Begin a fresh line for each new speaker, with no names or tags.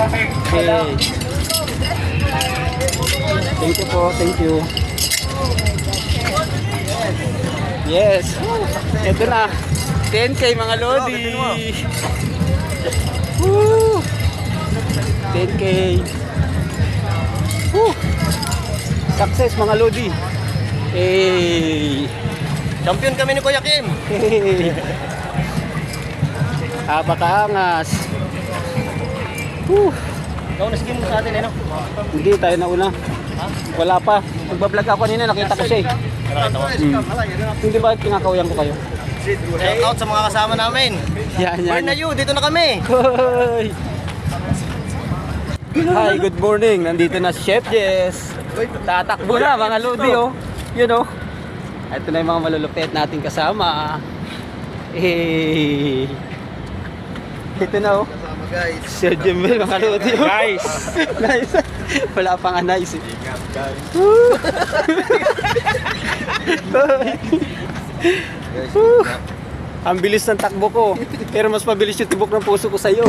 Okay. Thank you po, thank you. Yes. Ito na. 10K mga Lodi. Woo! 10K. Woo! Success mga Lodi. Hey!
Champion kami ni Kuya Kim.
Hey! Napakaangas. Woo!
Ikaw na-skin mo sa atin, eh, no?
Hindi tayo nauna. Wala pa. Nagbablog ako kanina, nakita ko siya eh. Hindi ba kinakawayan ko kayo?
Shout out sa mga kasama namin.
Yan,
Where na you? Dito na kami.
Hoy! Hi, good morning. Nandito na si Chef Jess. Tatakbo na mga Lodi, oh. You know. Ito na yung mga malulupit nating kasama. Eh. Ito na, oh.
Guys.
Sir Jemel, mga Lodi, oh.
Guys.
Nice. Wala pa nga nice, eh. Woo! Ang bilis ng takbo ko. Pero mas mabilis yung tibok ng puso ko sa'yo.